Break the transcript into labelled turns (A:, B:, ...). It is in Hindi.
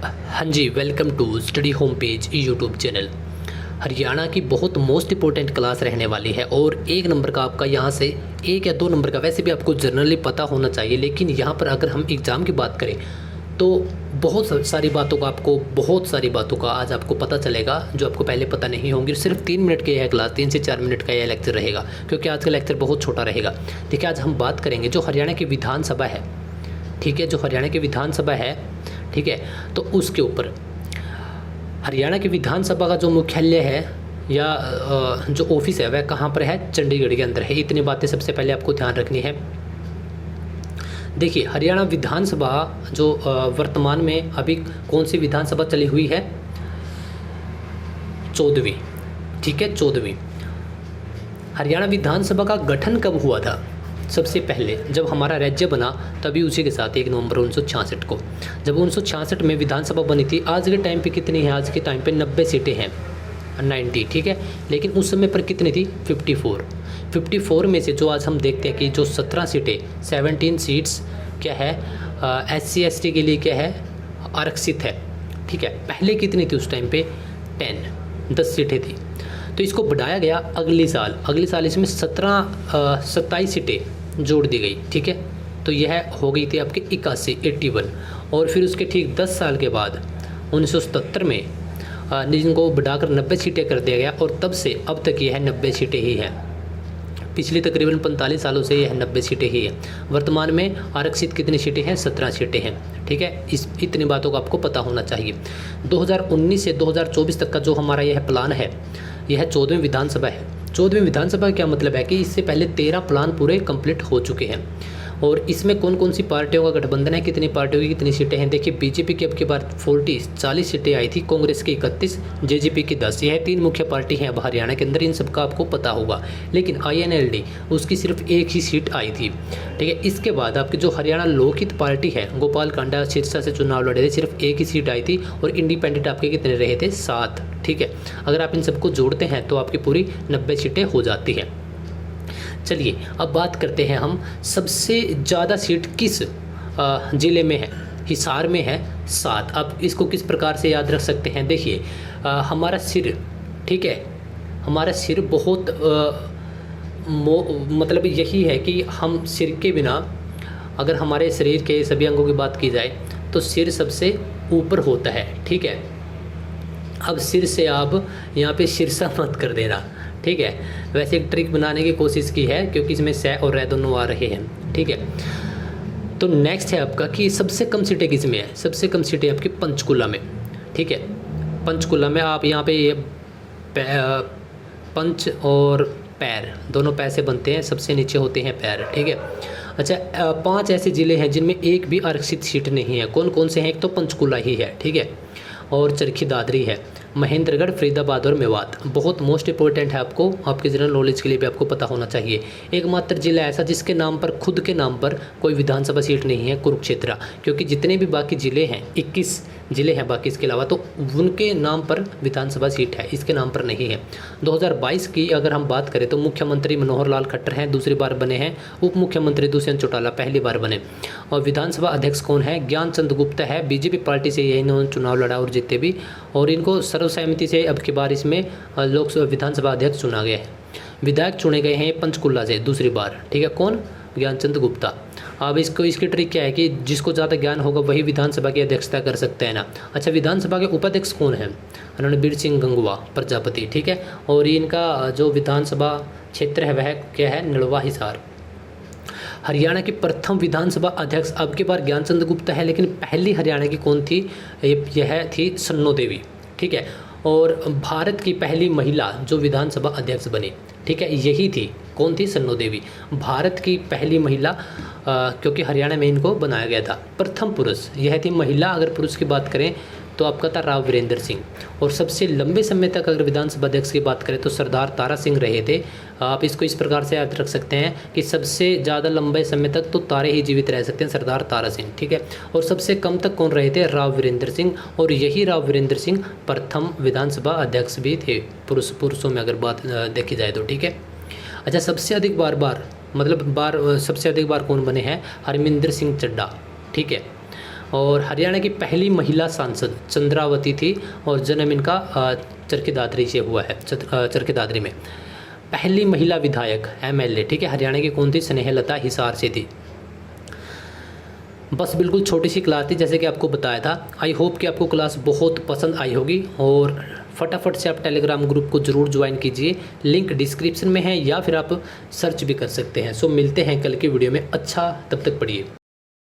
A: हाँ जी, welcome to study home page YouTube channel. Haryana की बहुत मोस्ट इंपॉर्टेंट क्लास रहने वाली है और 1 नंबर का आपका यहाँ से 1 या 2 नंबर का वैसे भी आपको जनरली पता होना चाहिए, लेकिन यहाँ पर अगर हम एग्ज़ाम की बात करें तो बहुत सारी बातों का आज आपको पता चलेगा जो आपको पहले पता नहीं होंगी। सिर्फ 3 मिनट की यह क्लास, 3 से 4 मिनट का यह लेक्चर रहेगा, क्योंकि आज का लेक्चर बहुत छोटा रहेगा। देखिए, आज हम बात करेंगे जो हरियाणा की विधानसभा है, ठीक है, जो हरियाणा की विधानसभा है, ठीक है, तो उसके ऊपर हरियाणा की विधानसभा का जो मुख्यालय है या जो ऑफिस है वह कहाँ पर है? चंडीगढ़ के अंदर है। इतनी बातें सबसे पहले आपको ध्यान रखनी है। देखिए, हरियाणा विधानसभा जो वर्तमान में अभी कौन सी विधानसभा चली हुई है? 14वीं, ठीक है, 14वीं। हरियाणा विधानसभा का गठन कब हुआ था? सबसे पहले जब हमारा राज्य बना तभी उसी के साथ 1 नवंबर 1966 को, जब 1966 में विधानसभा बनी थी। आज के टाइम पे कितनी है? आज के टाइम पे 90 सीटें हैं, 90, ठीक है, लेकिन उस समय पर कितनी थी? 54 में से जो आज हम देखते हैं कि जो 17 सीटें, 17 सीट्स क्या है, SC ST के लिए क्या है? आरक्षित है, ठीक है। पहले कितनी थी उस टाइम पे? 10 सीटें थी। तो इसको बढ़ाया गया अगले साल इसमें 27 सीटें जोड़ दी गई, ठीक है। तो यह हो गई थी आपकी 81 और फिर उसके ठीक 10 साल के बाद 1977 में इनको बढ़ाकर 90 सीटें कर दिया गया और तब से अब तक यह 90 सीटें ही हैं। पिछले तकरीबन 45 सालों से यह 90 सीटें ही हैं। वर्तमान में आरक्षित कितनी सीटें हैं? 17 सीटें हैं, ठीक है। इतनी बातों का आपको पता होना चाहिए। 2019 से 2024 तक का जो हमारा यह प्लान है, यह 14वीं विधानसभा है। 14वीं विधानसभा का क्या मतलब है कि इससे पहले 13 प्लान पूरे कंप्लीट हो चुके हैं और इसमें कौन कौन सी पार्टियों का गठबंधन है, कितनी पार्टियों की कितनी सीटें हैं। देखिए, बीजेपी की अब की बार 40 सीटें आई थी, कांग्रेस की 31, जेजेपी की 10। यह 3 मुख्य पार्टी हैं अब हरियाणा के अंदर, इन सबका आपको पता होगा। लेकिन INLD उसकी सिर्फ 1 ही सीट आई थी, ठीक है। इसके बाद आपकी जो हरियाणा लोकहित पार्टी है, गोपाल कांडा सिरसा से चुनाव लड़े थे, सिर्फ 1 ही सीट आई थी और इंडिपेंडेंट आपके कितने रहे थे? 7, ठीक है। अगर आप इन सबको जोड़ते हैं तो आपकी पूरी 90 सीटें हो जाती हैं। चलिए, अब बात करते हैं हम सबसे ज़्यादा सीट किस ज़िले में है? हिसार में है 7। अब इसको किस प्रकार से याद रख सकते हैं? देखिए, हमारा सिर, ठीक है, हमारा सिर बहुत मतलब यही है कि हम सिर के बिना, अगर हमारे शरीर के सभी अंगों की बात की जाए तो सिर सबसे ऊपर होता है, ठीक है। अब सिर से आप यहाँ पे शीर्षा मत कर देना, ठीक है। वैसे एक ट्रिक बनाने की कोशिश की है क्योंकि इसमें से और रे दोनों आ रहे हैं, ठीक है। तो नेक्स्ट है आपका कि सबसे कम सीटें किस में है? सबसे कम सीटें आपकी पंचकुला में, ठीक है। पंचकुला में आप यहाँ पे ये पंच और पैर, दोनों पैर से बनते हैं, सबसे नीचे होते हैं पैर, ठीक है। अच्छा, 5 ऐसे ज़िले हैं जिनमें एक भी आरक्षित सीट नहीं है। कौन कौन से हैं? एक तो पंचकुला ही है, ठीक है, और चरखी दादरी है, महेंद्रगढ़, फरीदाबाद और मेवात। बहुत मोस्ट इंपॉर्टेंट है, आपको आपके जनरल नॉलेज के लिए भी आपको पता होना चाहिए। एकमात्र जिला ऐसा जिसके नाम पर, खुद के नाम पर कोई विधानसभा सीट नहीं है, कुरुक्षेत्र। क्योंकि जितने भी बाकी ज़िले हैं, 21 ज़िले हैं बाकी इसके अलावा, तो उनके नाम पर विधानसभा सीट है, इसके नाम पर नहीं है। 2022 की अगर हम बात करें तो मुख्यमंत्री मनोहर लाल खट्टर हैं, दूसरी बार बने हैं। उप मुख्यमंत्री दुष्यंत चौटाला पहली बार बने। और विधानसभा अध्यक्ष कौन है? ज्ञानचंद गुप्ता है, बीजेपी पार्टी से यही इन्होंने चुनाव लड़ा और जीते भी, और इनको सर्वसहमति से अब की बार इसमें लोकसभा विधानसभा अध्यक्ष चुना गया है। विधायक चुने गए हैं पंचकुला से दूसरी बार, ठीक है। कौन? ज्ञानचंद गुप्ता। अब इसकी ट्रिक क्या है कि जिसको ज़्यादा ज्ञान होगा वही विधानसभा की अध्यक्षता कर सकते हैं ना। अच्छा, विधानसभा के उपाध्यक्ष कौन है? रणबीर सिंह गंगवा प्रजापति, ठीक है। और इनका जो विधानसभा क्षेत्र है वह क्या है? नलवा हिसार। हरियाणा की प्रथम विधानसभा अध्यक्ष अब की बार ज्ञानचंद गुप्ता है, लेकिन पहली हरियाणा की कौन थी? यह थी सन्नो देवी, ठीक है। और भारत की पहली महिला जो विधानसभा अध्यक्ष बनी, ठीक है, यही थी। कौन थी? सन्नो देवी, भारत की पहली महिला, क्योंकि हरियाणा में इनको बनाया गया था। प्रथम पुरुष यह थी महिला। अगर पुरुष की बात करें तो आपका था राव वीरेंद्र सिंह। और सबसे लंबे समय तक अगर विधानसभा अध्यक्ष की बात करें तो सरदार तारा सिंह रहे थे। आप इसको इस प्रकार से याद रख सकते हैं कि सबसे ज़्यादा लंबे समय तक तो तारे ही जीवित रह सकते हैं, सरदार तारा सिंह, ठीक है। और सबसे कम तक कौन रहे थे? राव वीरेंद्र सिंह। और यही राव वीरेंद्र सिंह प्रथम विधानसभा अध्यक्ष भी थे, पुरुषों में अगर बात देखी जाए तो, ठीक है। अच्छा, सबसे अधिक बार सबसे अधिक बार कौन बने हैं? हरमिंदर सिंह चड्ढा, ठीक है। और हरियाणा की पहली महिला सांसद चंद्रावती थी और जन्म इनका चरखी दादरी से हुआ है, चरखी दादरी में। पहली महिला विधायक MLA, ठीक है, हरियाणा की कौन थी? स्नेहलता हिसार से थी। बस बिल्कुल छोटी सी क्लास थी जैसे कि आपको बताया था। आई होप कि आपको क्लास बहुत पसंद आई होगी और फटाफट से आप टेलीग्राम ग्रुप को ज़रूर ज्वाइन कीजिए, लिंक डिस्क्रिप्शन में है या फिर आप सर्च भी कर सकते हैं। सो मिलते हैं कल की वीडियो में। अच्छा, तब तक पढ़िए।